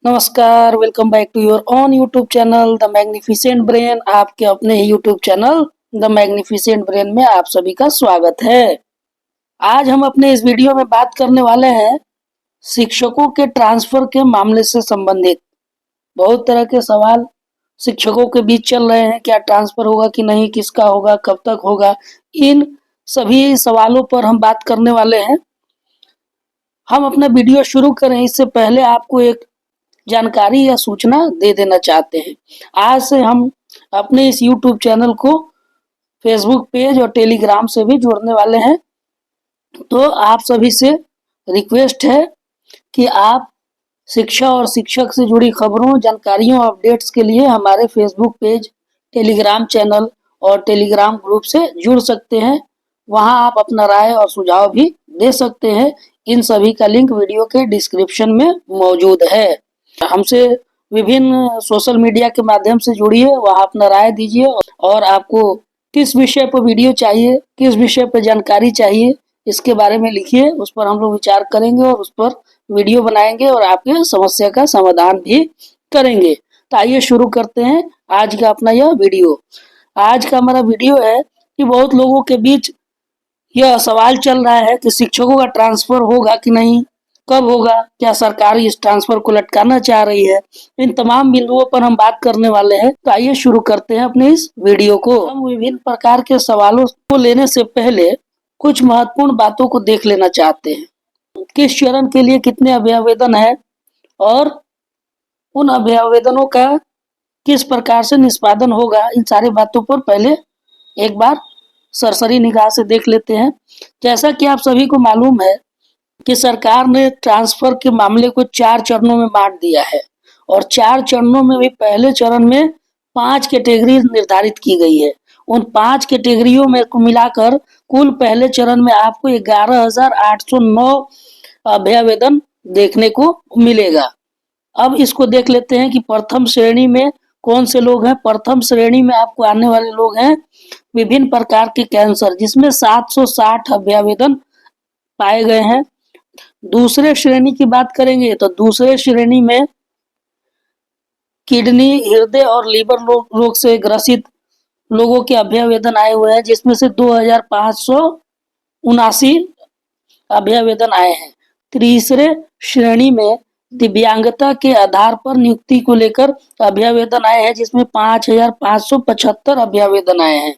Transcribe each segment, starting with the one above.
नमस्कार, welcome back to your own YouTube channel the magnificent brain. आपके अपने ही YouTube channel the magnificent brain में आप सभी का स्वागत है। आज हम अपने इस वीडियो में बात करने वाले हैं शिक्षकों के ट्रांसफर के मामले से संबंधित। बहुत तरह के सवाल शिक्षकों के बीच चल रहे हैं, क्या ट्रांसफर होगा कि नहीं, किसका होगा, कब तक होगा। इन सभी सवालों पर हम बात करने वाले हैं। हम अपना वीडियो शुरू करें इससे पहले आपको एक जानकारी या सूचना दे देना चाहते हैं। आज से हम अपने इस YouTube चैनल को फेसबुक पेज और टेलीग्राम से भी जोड़ने वाले हैं। तो आप सभी से रिक्वेस्ट है कि आप शिक्षा और शिक्षक से जुड़ी खबरों, जानकारियों, अपडेट्स के लिए हमारे फेसबुक पेज, टेलीग्राम चैनल और टेलीग्राम ग्रुप से जुड़ सकते हैं। वहां आप अपना राय और सुझाव भी दे सकते हैं। इन सभी का लिंक वीडियो के डिस्क्रिप्शन में मौजूद है। हमसे विभिन्न सोशल मीडिया के माध्यम से जुड़िए, वहां अपना राय दीजिए और आपको किस विषय पर वीडियो चाहिए, किस विषय पर जानकारी चाहिए, इसके बारे में लिखिए। उस पर हम लोग विचार करेंगे और उस पर वीडियो बनाएंगे और आपके समस्या का समाधान भी करेंगे। तो आइए शुरू करते हैं आज का अपना यह वीडियो। आज का हमारा वीडियो है कि बहुत लोगों के बीच यह सवाल चल रहा है कि शिक्षकों का ट्रांसफर होगा कि नहीं, कब होगा, क्या सरकार इस ट्रांसफर को लटकाना चाह रही है। इन तमाम बिंदुओं पर हम बात करने वाले हैं। तो आइए शुरू करते हैं अपने इस वीडियो को। हम विभिन्न प्रकार के सवालों को लेने से पहले कुछ महत्वपूर्ण बातों को देख लेना चाहते हैं। किस चरण के लिए कितने अभ्यावेदन है और उन अभ्यावेदनों का किस प्रकार से निष्पादन होगा, इन सारी बातों पर पहले एक बार सरसरी निगाह से देख लेते हैं। जैसा कि आप सभी को मालूम है कि सरकार ने ट्रांसफर के मामले को 4 चरणों में बांट दिया है और 4 चरणों में भी पहले चरण में 5 कैटेगरी निर्धारित की गई है। उन 5 कैटेगरियों में को मिलाकर कुल पहले चरण में आपको 11,809 अभ्यावेदन देखने को मिलेगा। अब इसको देख लेते हैं कि प्रथम श्रेणी में कौन से लोग हैं। प्रथम श्रेणी में आपको आने वाले लोग हैं विभिन्न प्रकार के कैंसर, जिसमें 760 अभ्यावेदन पाए गए हैं। दूसरे श्रेणी की बात करेंगे तो दूसरे श्रेणी में किडनी, हृदय और लीवर रोग से ग्रसित लोगों के अभ्यावेदन आए हुए हैं, जिसमें से 2,579 अभ्यावेदन आए हैं। तीसरे श्रेणी में दिव्यांगता के आधार पर नियुक्ति को लेकर अभ्यावेदन आए हैं, जिसमें 5,575 अभ्यावेदन आए हैं।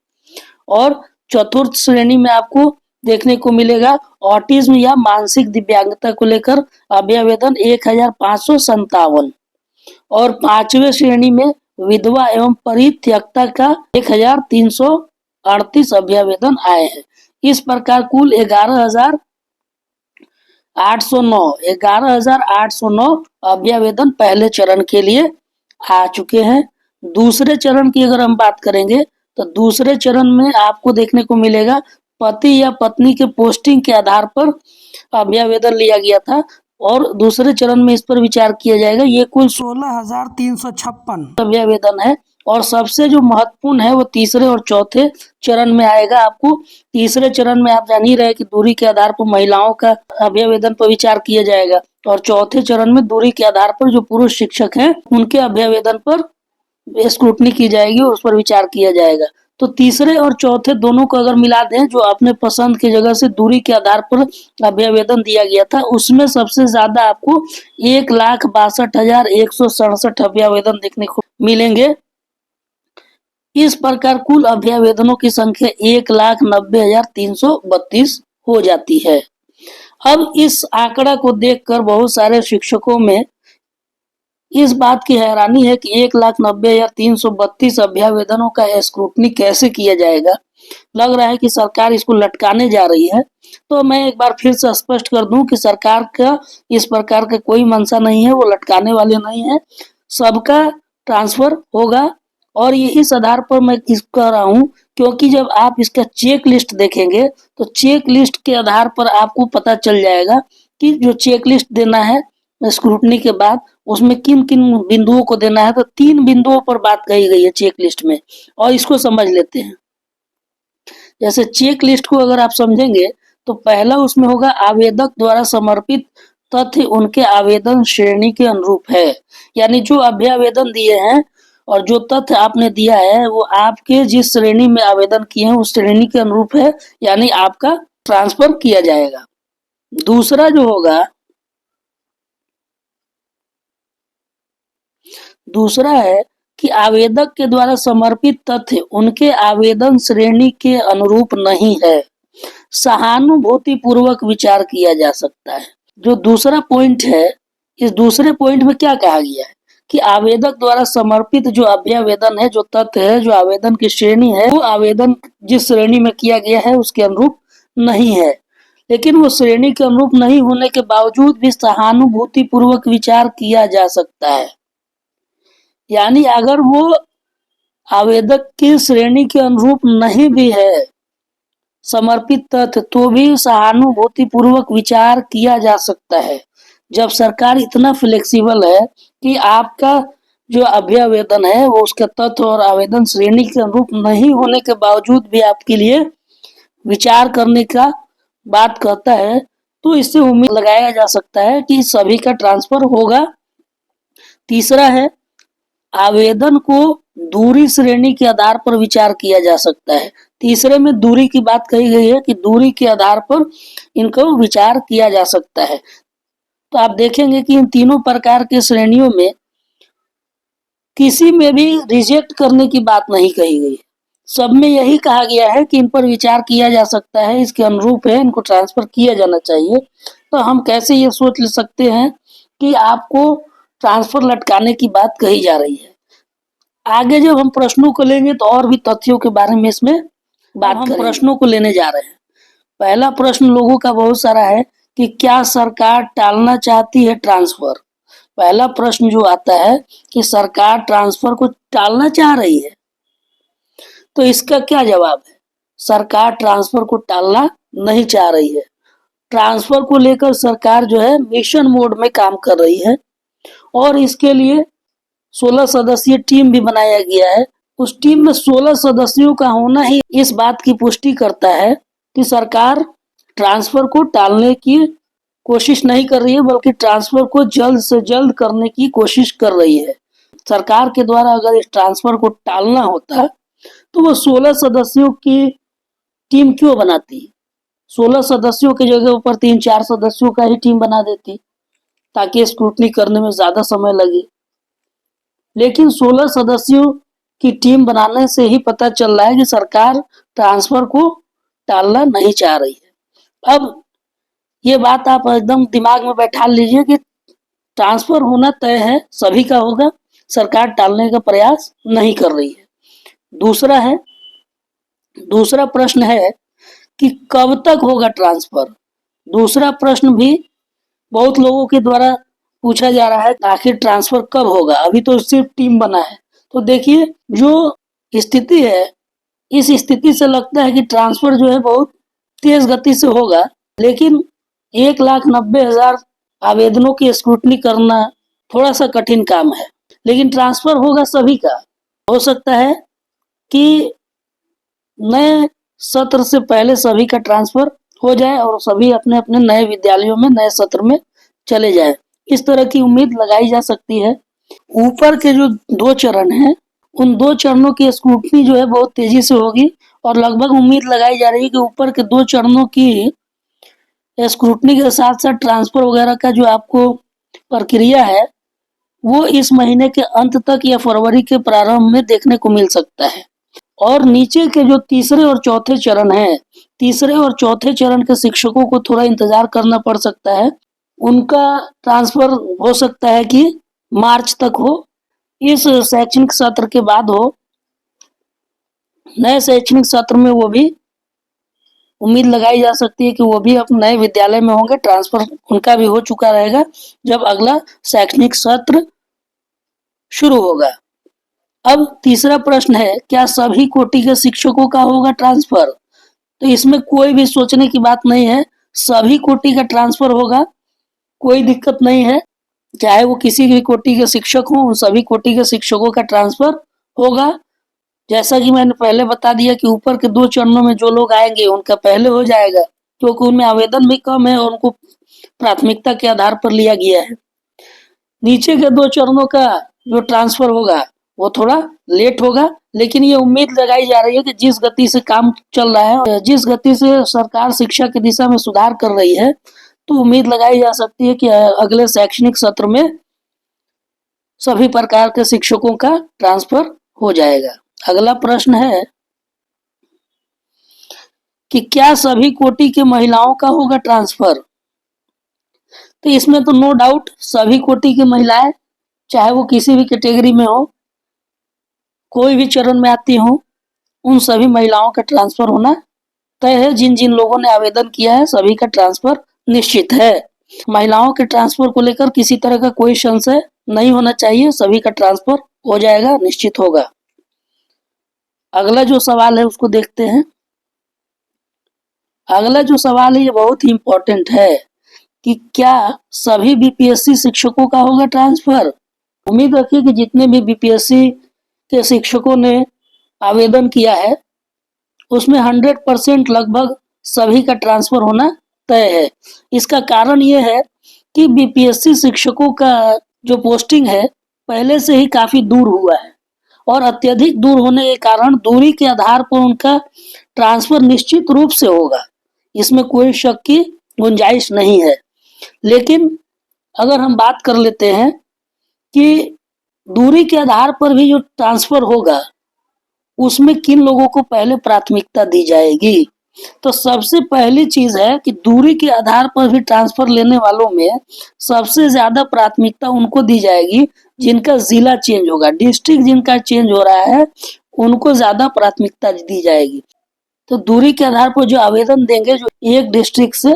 और चतुर्थ श्रेणी में आपको देखने को मिलेगा ऑटिज्म या मानसिक दिव्यांगता को लेकर अभ्यावेदन 1,557 और 5वें श्रेणी में विधवा एवं परित्यक्ता का 1,338 अभ्यावेदन आए हैं। इस प्रकार कुल 11,809 अभ्यावेदन पहले चरण के लिए आ चुके हैं। दूसरे चरण की अगर हम बात करेंगे तो दूसरे चरण में आपको देखने को मिलेगा पति या पत्नी के पोस्टिंग के आधार पर अभ्यावेदन लिया गया था और दूसरे चरण में इस पर विचार किया जाएगा। ये कुल 16,356 अभ्यावेदन है और सबसे जो महत्वपूर्ण है वो तीसरे और चौथे चरण में आएगा। आपको तीसरे चरण में आप जान ही रहे कि दूरी के आधार पर महिलाओं का अभ्यावेदन पर विचार किया जाएगा और चौथे चरण में दूरी के आधार पर जो पुरुष शिक्षक हैं उनके अभ्यावेदन पर स्क्रूटनी की जाएगी और उस पर विचार किया जाएगा। तो तीसरे और चौथे दोनों को अगर मिला दें, जो अपने पसंद की जगह से दूरी के आधार पर अभ्यावेदन दिया गया था, उसमें सबसे ज्यादा आपको 1,62,167 अभ्यावेदन देखने को मिलेंगे। इस प्रकार कुल अभ्यावेदनों की संख्या 1,90,332 हो जाती है। अब इस आंकड़ा को देखकर बहुत सारे शिक्षकों में इस बात की हैरानी है कि 1,90,332 अभ्यावेदनों का स्क्रूटनी कैसे किया जाएगा। लग रहा है कि सरकार इसको लटकाने जा रही है। तो मैं एक बार फिर से स्पष्ट कर दूं कि सरकार का इस प्रकार का कोई मंशा नहीं है, वो लटकाने वाले नहीं है। सबका ट्रांसफर होगा और ये इस आधार पर मैं इस कह रहा हूँ क्योंकि जब आप इसका चेक लिस्ट देखेंगे तो चेक लिस्ट के आधार पर आपको पता चल जाएगा कि जो चेक लिस्ट देना है स्क्रूटनी के बाद उसमें किन किन बिंदुओं को देना है। तो 3 बिंदुओं पर बात कही गई है चेक लिस्ट में और इसको समझ लेते हैं। जैसे चेक लिस्ट को अगर आप समझेंगे तो पहला उसमें होगा आवेदक द्वारा समर्पित तथ्य उनके आवेदन श्रेणी के अनुरूप है। यानी जो अभ्यावेदन दिए हैं और जो तथ्य आपने दिया है वो आपके जिस श्रेणी में आवेदन किए हैं उस श्रेणी के अनुरूप है, यानी आपका ट्रांसफर किया जाएगा। दूसरा जो होगा, दूसरा है कि आवेदक के द्वारा समर्पित तथ्य उनके आवेदन श्रेणी के अनुरूप नहीं है, सहानुभूति पूर्वक विचार किया जा सकता है। जो दूसरा पॉइंट है, इस दूसरे पॉइंट में क्या कहा गया है कि आवेदक द्वारा समर्पित जो अभ्यावेदन है, जो तथ्य है, जो आवेदन की श्रेणी है, वो आवेदन जिस श्रेणी में किया गया है उसके अनुरूप नहीं है। लेकिन वो श्रेणी के अनुरूप नहीं होने के बावजूद भी सहानुभूति पूर्वक विचार किया जा सकता है। यानी अगर वो आवेदक की श्रेणी के अनुरूप नहीं भी है समर्पित तथ्य, तो भी सहानुभूति पूर्वक विचार किया जा सकता है। जब सरकार इतना फ्लेक्सिबल है कि आपका जो अभ्यावेदन है वो उसके तथ्य और आवेदन श्रेणी के अनुरूप नहीं होने के बावजूद भी आपके लिए विचार करने का बात कहता है, तो इससे उम्मीद लगाया जा सकता है कि सभी का ट्रांसफर होगा। तीसरा है, आवेदन को दूरी श्रेणी के आधार पर विचार किया जा सकता है। तीसरे में दूरी की बात कही गई है कि दूरी के आधार पर इनको विचार किया जा सकता है। तो आप देखेंगे कि इन तीनों प्रकार के श्रेणियों में किसी में भी रिजेक्ट करने की बात नहीं कही गई। सब में यही कहा गया है कि इन पर विचार किया जा सकता है, इसके अनुरूप है, इनको ट्रांसफर किया जाना चाहिए। तो हम कैसे ये सोच ले सकते हैं कि आपको ट्रांसफर लटकाने की बात कही जा रही है। आगे जब हम प्रश्नों को लेंगे तो और भी तथ्यों के बारे में इसमें बात हम प्रश्नों को लेने जा रहे हैं। पहला प्रश्न लोगों का बहुत सारा है कि क्या सरकार टालना चाहती है ट्रांसफर। पहला प्रश्न जो आता है कि सरकार ट्रांसफर को टालना चाह रही है, तो इसका क्या जवाब है? सरकार ट्रांसफर को टालना नहीं चाह रही है। ट्रांसफर को लेकर सरकार जो है मिशन मोड में काम कर रही है और इसके लिए 16 सदस्यीय टीम भी बनाया गया है। उस टीम में 16 सदस्यों का होना ही इस बात की पुष्टि करता है कि सरकार ट्रांसफर को टालने की कोशिश नहीं कर रही है, बल्कि ट्रांसफर को जल्द से जल्द करने की कोशिश कर रही है। सरकार के द्वारा अगर इस ट्रांसफर को टालना होता तो वो 16 सदस्यों की टीम क्यों बनाती? 16 सदस्यों की जगह ऊपर 3-4 सदस्यों का ही टीम बना देती ताकि स्क्रूटनी करने में ज्यादा समय लगे। लेकिन 16 सदस्यों की टीम बनाने से ही पता चल रहा है कि सरकार ट्रांसफर को टालना नहीं चाह रही है। अब ये बात आप एकदम दिमाग में बैठा लीजिए कि ट्रांसफर होना तय है, सभी का होगा, सरकार टालने का प्रयास नहीं कर रही है। दूसरा प्रश्न है कि कब तक होगा ट्रांसफर। दूसरा प्रश्न भी बहुत लोगों के द्वारा पूछा जा रहा है, आखिर ट्रांसफर कब होगा, अभी तो सिर्फ टीम बना है। तो देखिए जो स्थिति है, इस स्थिति से लगता है कि ट्रांसफर जो है बहुत तेज गति से होगा, लेकिन 1,90,000 आवेदनों की स्क्रूटनी करना थोड़ा सा कठिन काम है। लेकिन ट्रांसफर होगा सभी का। हो सकता है कि नए सत्र से पहले सभी का ट्रांसफर हो जाए और सभी अपने अपने नए विद्यालयों में नए सत्र में चले जाए, इस तरह की उम्मीद लगाई जा सकती है। ऊपर के जो 2 चरण हैं, उन 2 चरणों की स्क्रूटनी जो है बहुत तेजी से होगी और लगभग उम्मीद लगाई जा रही है कि ऊपर के 2 चरणों की स्क्रूटनी के साथ साथ ट्रांसफर वगैरह का जो आपको प्रक्रिया है वो इस महीने के अंत तक या फरवरी के प्रारंभ में देखने को मिल सकता है। और नीचे के जो तीसरे और चौथे चरण हैं, तीसरे और चौथे चरण के शिक्षकों को थोड़ा इंतजार करना पड़ सकता है। उनका ट्रांसफर हो सकता है कि मार्च तक हो, इस शैक्षणिक सत्र के बाद हो। नए शैक्षणिक सत्र में वो भी उम्मीद लगाई जा सकती है कि वो भी अपने नए विद्यालय में होंगे, ट्रांसफर उनका भी हो चुका रहेगा जब अगला शैक्षणिक सत्र शुरू होगा। अब तीसरा प्रश्न है, क्या सभी कोटि के शिक्षकों का होगा ट्रांसफर? तो इसमें कोई भी सोचने की बात नहीं है, सभी कोटि का ट्रांसफर होगा, कोई दिक्कत नहीं है। चाहे वो किसी भी कोटि के शिक्षक हों, उन सभी कोटि के शिक्षकों का ट्रांसफर होगा। जैसा कि मैंने पहले बता दिया कि ऊपर के 2 चरणों में जो लोग आएंगे उनका पहले हो जाएगा, क्योंकि उनमें आवेदन भी कम है और उनको प्राथमिकता के आधार पर लिया गया है। नीचे के 2 चरणों का जो ट्रांसफर होगा वो थोड़ा लेट होगा, लेकिन ये उम्मीद लगाई जा रही है कि जिस गति से काम चल रहा है और जिस गति से सरकार शिक्षा की दिशा में सुधार कर रही है, तो उम्मीद लगाई जा सकती है कि अगले शैक्षणिक सत्र में सभी प्रकार के शिक्षकों का ट्रांसफर हो जाएगा। अगला प्रश्न है कि क्या सभी कोटि के महिलाओं का होगा ट्रांसफर? तो इसमें तो नो डाउट सभी कोटि की महिलाएं, चाहे वो किसी भी कैटेगरी में हो, कोई भी चरण में आती हो, उन सभी महिलाओं का ट्रांसफर होना तय है। जिन जिन लोगों ने आवेदन किया है सभी का ट्रांसफर निश्चित है। महिलाओं के ट्रांसफर को लेकर किसी तरह का कोई संशय नहीं होना चाहिए, सभी का ट्रांसफर हो जाएगा, निश्चित होगा। अगला जो सवाल है उसको देखते हैं। अगला जो सवाल है ये बहुत ही इंपॉर्टेंट है कि क्या सभी बीपीएससी शिक्षकों का होगा ट्रांसफर? उम्मीद रखिए कि जितने भी बीपीएससी के शिक्षकों ने आवेदन किया है उसमें 100% लगभग सभी का ट्रांसफर होना तय है। इसका कारण ये है कि बीपीएससी शिक्षकों का जो पोस्टिंग है पहले से ही काफी दूर हुआ है और अत्यधिक दूर होने के कारण दूरी के आधार पर उनका ट्रांसफर निश्चित रूप से होगा, इसमें कोई शक की गुंजाइश नहीं है। लेकिन अगर हम बात कर लेते हैं कि दूरी के आधार पर भी जो ट्रांसफर होगा उसमें किन लोगों को पहले प्राथमिकता दी जाएगी, तो सबसे पहली चीज है कि दूरी के आधार पर भी ट्रांसफर लेने वालों में सबसे ज्यादा प्राथमिकता उनको दी जाएगी जिनका जिला चेंज होगा, डिस्ट्रिक्ट जिनका चेंज हो रहा है उनको ज्यादा प्राथमिकता दी जाएगी। तो दूरी के आधार पर जो आवेदन देंगे, जो एक डिस्ट्रिक्ट से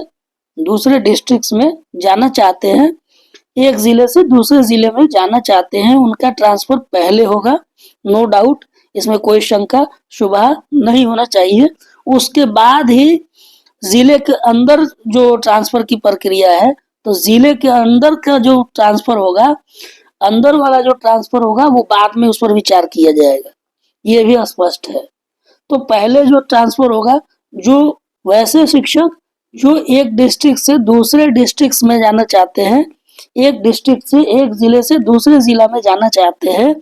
दूसरे डिस्ट्रिक्ट में जाना चाहते हैं, एक जिले से दूसरे जिले में जाना चाहते हैं, उनका ट्रांसफर पहले होगा, नो डाउट, इसमें कोई शंका शुबा नहीं होना चाहिए। उसके बाद ही जिले के अंदर जो ट्रांसफर की प्रक्रिया है, तो जिले के अंदर का जो ट्रांसफर होगा, अंदर वाला जो ट्रांसफर होगा वो बाद में उस पर विचार किया जाएगा, ये भी स्पष्ट है। तो पहले जो ट्रांसफर होगा, जो वैसे शिक्षक जो एक डिस्ट्रिक्ट से दूसरे डिस्ट्रिक्ट में जाना चाहते हैं, एक डिस्ट्रिक्ट से एक जिले से दूसरे जिला में जाना चाहते हैं,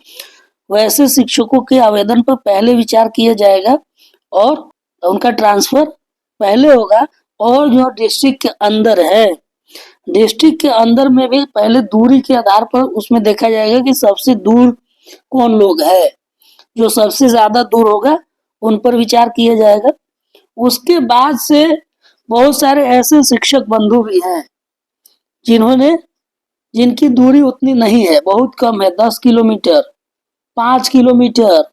वैसे शिक्षकों के आवेदन पर पहले विचार किया जाएगा और उनका ट्रांसफर पहले होगा। और जो डिस्ट्रिक्ट के अंदर है, डिस्ट्रिक्ट के अंदर में भी पहले दूरी के आधार पर उसमें देखा जाएगा कि सबसे दूर कौन लोग है, जो सबसे ज्यादा दूर होगा उन पर विचार किया जाएगा। उसके बाद से बहुत सारे ऐसे शिक्षक बंधु भी हैं जिनकी दूरी उतनी नहीं है, बहुत कम है, 10 किलोमीटर, 5 किलोमीटर,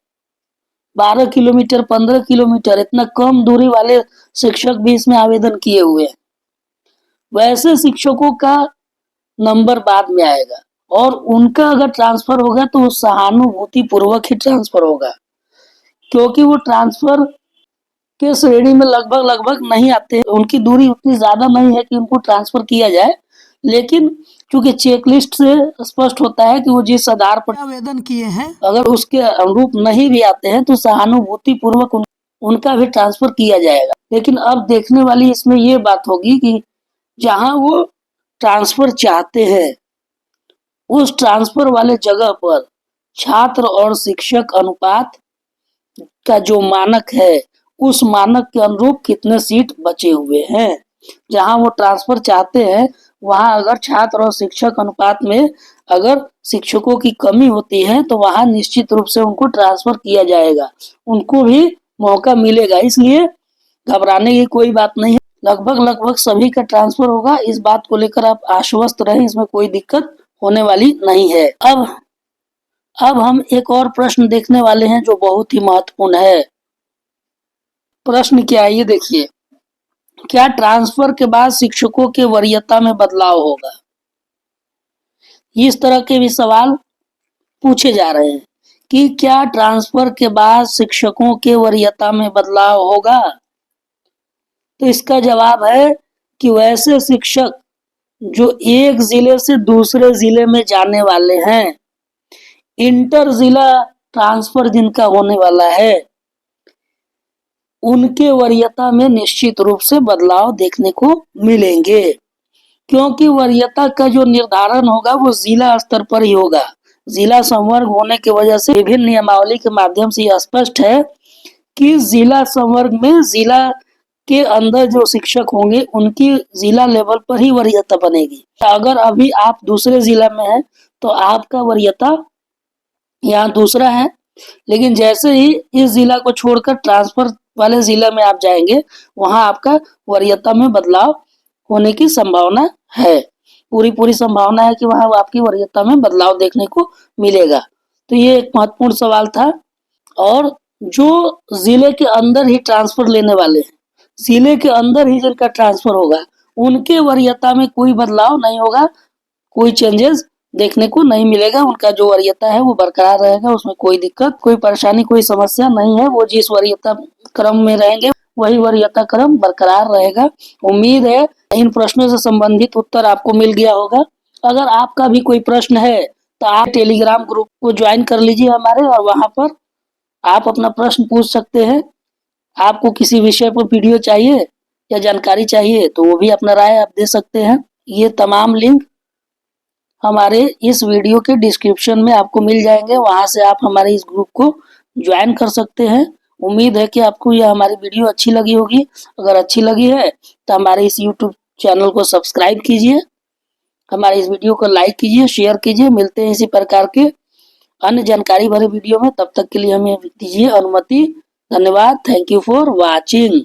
12 किलोमीटर, 15 किलोमीटर, इतना कम दूरी वाले शिक्षक भी इसमें आवेदन किए हुए हैं। वैसे शिक्षकों का नंबर बाद में आएगा और उनका अगर ट्रांसफर होगा तो वो सहानुभूति पूर्वक ही ट्रांसफर होगा, क्योंकि वो ट्रांसफर के श्रेणी में लगभग लगभग नहीं आते, उनकी दूरी उतनी ज्यादा नहीं है कि उनको ट्रांसफर किया जाए। लेकिन चूंकि चेकलिस्ट से स्पष्ट होता है कि वो जिस आधार पर आवेदन किए हैं अगर उसके अनुरूप नहीं भी आते हैं तो सहानुभूति पूर्वक उनका भी ट्रांसफर किया जाएगा। लेकिन अब देखने वाली इसमें ये बात होगी कि जहां वो ट्रांसफर चाहते हैं उस ट्रांसफर वाले जगह पर छात्र और शिक्षक अनुपात का जो मानक है उस मानक के अनुरूप कितने सीट बचे हुए हैं। जहां वो ट्रांसफर चाहते हैं वहां अगर छात्र और शिक्षक अनुपात में अगर शिक्षकों की कमी होती है तो वहां निश्चित रूप से उनको ट्रांसफर किया जाएगा, उनको भी मौका मिलेगा। इसलिए घबराने की कोई बात नहीं है, लगभग लगभग सभी का ट्रांसफर होगा, इस बात को लेकर आप आश्वस्त रहें, इसमें कोई दिक्कत होने वाली नहीं है। अब हम एक और प्रश्न देखने वाले हैं जो बहुत ही महत्वपूर्ण है। प्रश्न क्या है ये देखिए, क्या ट्रांसफर के बाद शिक्षकों के वरीयता में बदलाव होगा? इस तरह के भी सवाल पूछे जा रहे हैं कि क्या ट्रांसफर के बाद शिक्षकों के वरीयता में बदलाव होगा? तो इसका जवाब है कि वैसे शिक्षक जो एक जिले से दूसरे जिले में जाने वाले हैं, इंटर जिला ट्रांसफर जिनका होने वाला है, उनके वरीयता में निश्चित रूप से बदलाव देखने को मिलेंगे। क्योंकि वरीयता का जो निर्धारण होगा वो जिला स्तर पर ही होगा। जिला संवर्ग होने की वजह से विभिन्न नियमावली के माध्यम से यह स्पष्ट है कि जिला संवर्ग में जिला के अंदर जो शिक्षक होंगे उनकी जिला लेवल पर ही वरीयता बनेगी। अगर अभी आप दूसरे जिला में हैं तो आपका वरीयता यहाँ दूसरा है, लेकिन जैसे ही इस जिला को छोड़कर ट्रांसफर वाले जिला में आप जाएंगे वहां आपका वरीयता में बदलाव होने की संभावना है। पूरी संभावना है कि वहां आपकी वरीयता में बदलाव देखने को मिलेगा। तो ये एक महत्वपूर्ण सवाल था। और जो जिले के अंदर ही ट्रांसफर लेने वाले हैं, जिले के अंदर ही जिनका ट्रांसफर होगा, उनके वरीयता में कोई बदलाव नहीं होगा, कोई चेंजेस देखने को नहीं मिलेगा। उनका जो वरीयता है वो बरकरार रहेगा, उसमें कोई दिक्कत, कोई परेशानी, कोई समस्या नहीं है। वो जिस वरीयता क्रम में रहेंगे वही वरीयता क्रम बरकरार रहेगा। उम्मीद है इन प्रश्नों से संबंधित उत्तर आपको मिल गया होगा। अगर आपका भी कोई प्रश्न है तो आप टेलीग्राम ग्रुप को ज्वाइन कर लीजिए हमारे, और वहां पर आप अपना प्रश्न पूछ सकते हैं। आपको किसी विषय पर वीडियो चाहिए या जानकारी चाहिए तो वो भी अपना राय आप दे सकते हैं। ये तमाम लिंक हमारे इस वीडियो के डिस्क्रिप्शन में आपको मिल जाएंगे, वहां से आप हमारे इस ग्रुप को ज्वाइन कर सकते हैं। उम्मीद है कि आपको यह हमारी वीडियो अच्छी लगी होगी। अगर अच्छी लगी है तो हमारे इस यूट्यूब चैनल को सब्सक्राइब कीजिए, हमारे इस वीडियो को लाइक कीजिए, शेयर कीजिए। मिलते हैं इसी प्रकार के अन्य जानकारी भरे वीडियो में, तब तक के लिए हमें दीजिए अनुमति। धन्यवाद। Thank you for watching.